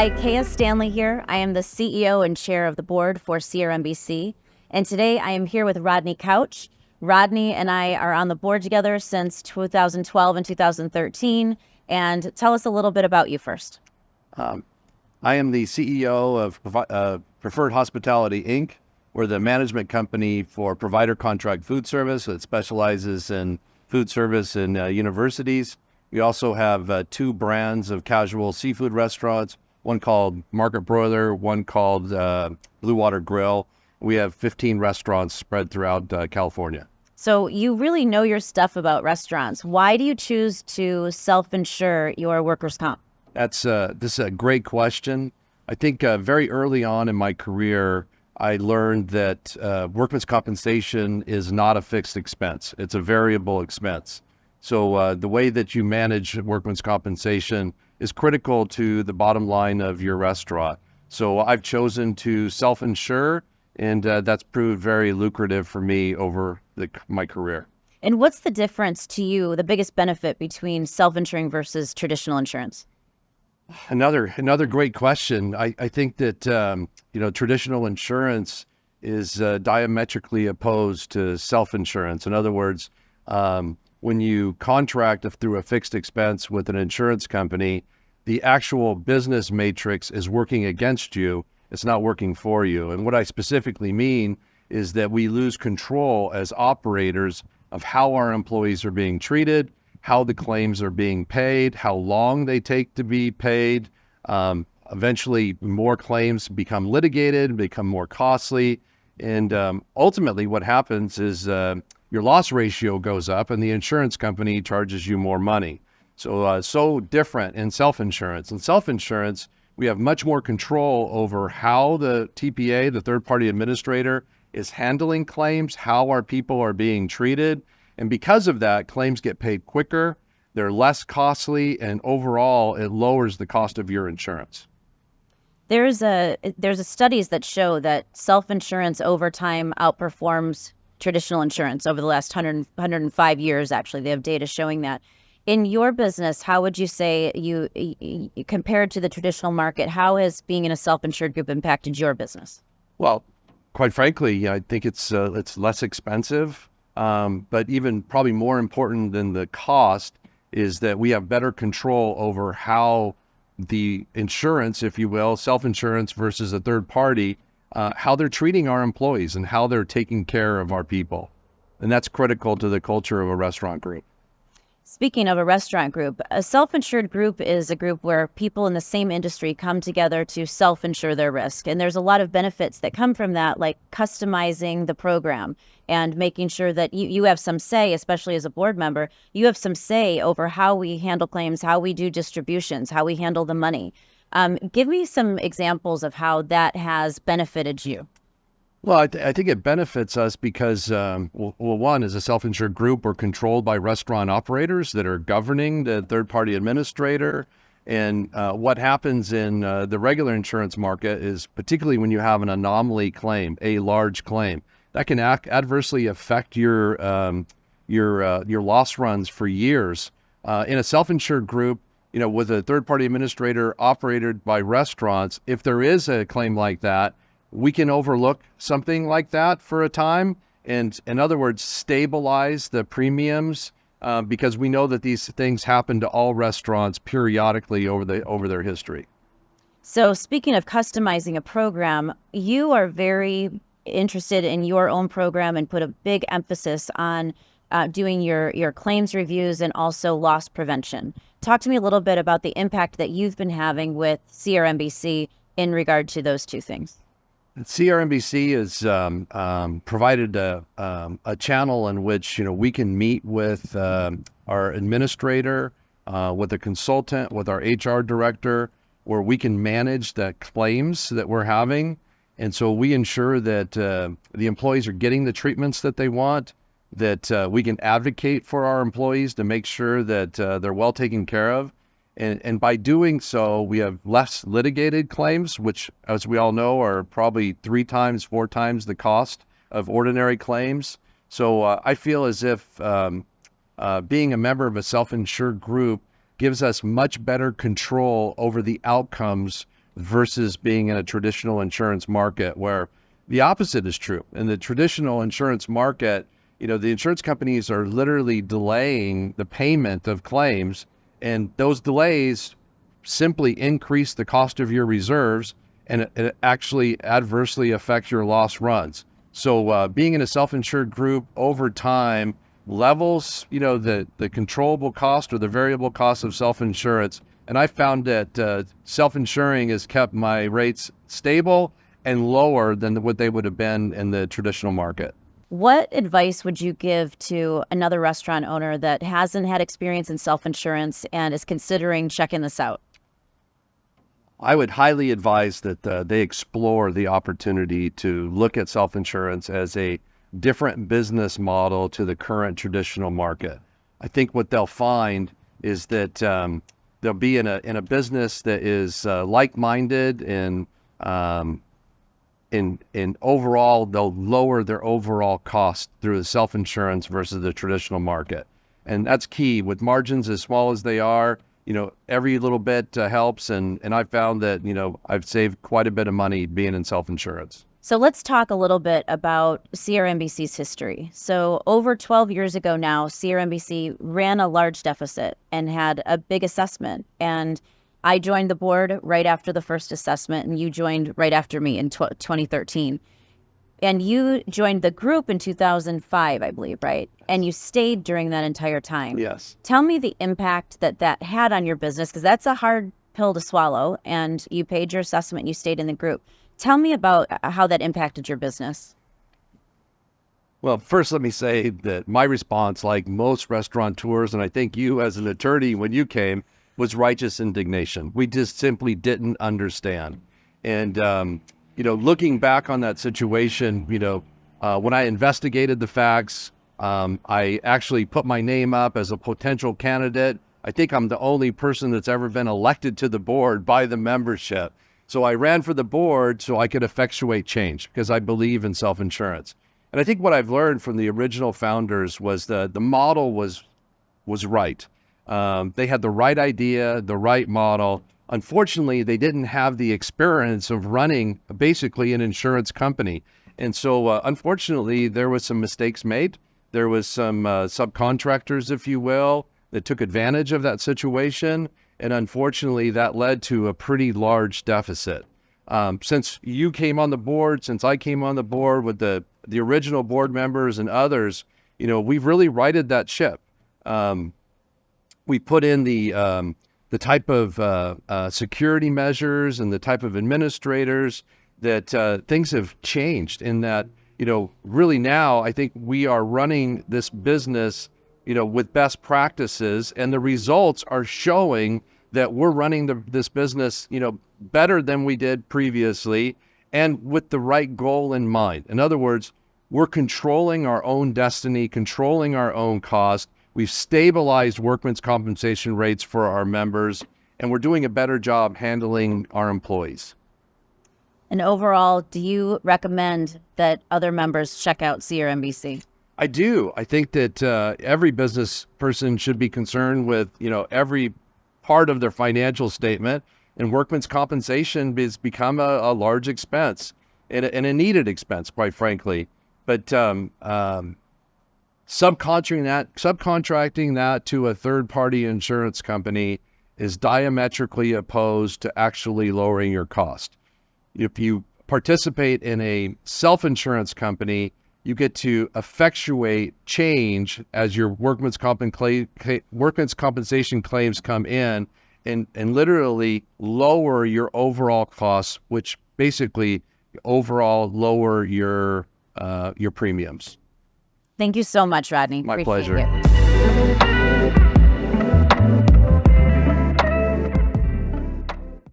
Hi, Kaya Stanley here. I am the CEO and chair of the board for CRMBC. And today I am here with Rodney Couch. Rodney and I are on the board together since 2012 and 2013. And tell us a little bit about you first. I am the CEO of Preferred Hospitality, Inc. We're the management company for provider contract food service that specializes in food service in universities. We also have two brands of casual seafood restaurants, one called Market Broiler, one called Blue Water Grill. We have 15 restaurants spread throughout California. So you really know your stuff about restaurants. Why do you choose to self-insure your workers' comp? This is a great question. I think very early on in my career, I learned that workman's compensation is not a fixed expense. It's a variable expense. So the way that you manage workman's compensation is critical to the bottom line of your restaurant. So I've chosen to self-insure, and that's proved very lucrative for me over my career. And what's the difference to you, the biggest benefit between self-insuring versus traditional insurance? Another great question. I think that traditional insurance is diametrically opposed to self-insurance. In other words, when you contract through a fixed expense with an insurance company, the actual business matrix is working against you. It's not working for you. And what I specifically mean is that we lose control as operators of how our employees are being treated, how the claims are being paid, how long they take to be paid. Eventually, more claims become litigated, become more costly. And ultimately, what happens is your loss ratio goes up and the insurance company charges you more money. So different in self-insurance. In self-insurance, we have much more control over how the TPA, the third-party administrator, is handling claims, how our people are being treated. And because of that, claims get paid quicker, they're less costly, and overall, it lowers the cost of your insurance. There's studies that show that self-insurance over time outperforms traditional insurance over the last 105 years, actually. They have data showing that. In your business, how would you say you compared to the traditional market, how has being in a self-insured group impacted your business? Well, quite frankly, I think it's less expensive. But even probably more important than the cost is that we have better control over how the insurance, if you will, self-insurance versus a third party, how they're treating our employees and how they're taking care of our people. And that's critical to the culture of a restaurant group. Speaking of a restaurant group, a self-insured group is a group where people in the same industry come together to self-insure their risk. And there's a lot of benefits that come from that, like customizing the program and making sure that you have some say, especially as a board member, you have some say over how we handle claims, how we do distributions, how we handle the money. Give me some examples of how that has benefited you. Well, I think it benefits us because, one, as a self-insured group, we're controlled by restaurant operators that are governing the third-party administrator. And what happens in the regular insurance market is, particularly when you have an anomaly claim, a large claim, that can adversely affect your loss runs for years. In a self-insured group, with a third-party administrator operated by restaurants, if there is a claim like that, we can overlook something like that for a time and, in other words, stabilize the premiums because we know that these things happen to all restaurants periodically over their history. So speaking of customizing a program, you are very interested in your own program and put a big emphasis on doing your claims reviews and also loss prevention. Talk to me a little bit about the impact that you've been having with CRMBC in regard to those two things. CRMBC has provided a channel in which we can meet with our administrator, with a consultant, with our HR director, where we can manage the claims that we're having. And so we ensure that the employees are getting the treatments that they want, that we can advocate for our employees to make sure that they're well taken care of. And by doing so, we have less litigated claims, which, as we all know, are probably 3 times, 4 times the cost of ordinary claims. So I feel as if being a member of a self-insured group gives us much better control over the outcomes versus being in a traditional insurance market where the opposite is true. In the traditional insurance market, the insurance companies are literally delaying the payment of claims, and those delays simply increase the cost of your reserves, and it actually adversely affects your loss runs. So being in a self-insured group over time levels, the controllable cost or the variable cost of self-insurance. And I found that self-insuring has kept my rates stable and lower than what they would have been in the traditional market. What advice would you give to another restaurant owner that hasn't had experience in self-insurance and is considering checking this out? I would highly advise that they explore the opportunity to look at self-insurance as a different business model to the current traditional market. I think what they'll find is that they'll be in a business that is like-minded, and in overall, they'll lower their overall cost through the self-insurance versus the traditional market. And that's key. With margins as small as they are, every little bit helps. And I found that, I've saved quite a bit of money being in self-insurance. So let's talk a little bit about CRMBC's history. So over 12 years ago now, CRMBC ran a large deficit and had a big assessment. And I joined the board right after the first assessment, and you joined right after me in 2013. And you joined the group in 2005, I believe, right? And you stayed during that entire time. Yes. Tell me the impact that had on your business, because that's a hard pill to swallow. And you paid your assessment and you stayed in the group. Tell me about how that impacted your business. Well, first, let me say that my response, like most restaurateurs, and I think you as an attorney when you came, was righteous indignation. We just simply didn't understand. And, looking back on that situation, when I investigated the facts, I actually put my name up as a potential candidate. I think I'm the only person that's ever been elected to the board by the membership. So I ran for the board so I could effectuate change because I believe in self-insurance. And I think what I've learned from the original founders was that the model was right. They had the right idea, the right model. Unfortunately, they didn't have the experience of running basically an insurance company. And so unfortunately, there was some mistakes made. There was some subcontractors, if you will, that took advantage of that situation. And unfortunately, that led to a pretty large deficit. Since you came on the board, since I came on the board with the original board members and others, we've really righted that ship. We put in the type of security measures and the type of administrators that things have changed in that, really now I think we are running this business, with best practices, and the results are showing that we're running this business, better than we did previously and with the right goal in mind. In other words, we're controlling our own destiny, controlling our own cost. We've stabilized workman's compensation rates for our members, and we're doing a better job handling our employees. And overall, do you recommend that other members check out CRMBC? I do. I think that every business person should be concerned with, every part of their financial statement, and workman's compensation has become a large expense and a needed expense, quite frankly. But subcontracting that to a third-party insurance company is diametrically opposed to actually lowering your cost. If you participate in a self-insurance company, you get to effectuate change as your workman's compensation claims come in, and literally lower your overall costs, which basically overall lower your premiums. Thank you so much, Rodney. My Appreciate pleasure. it.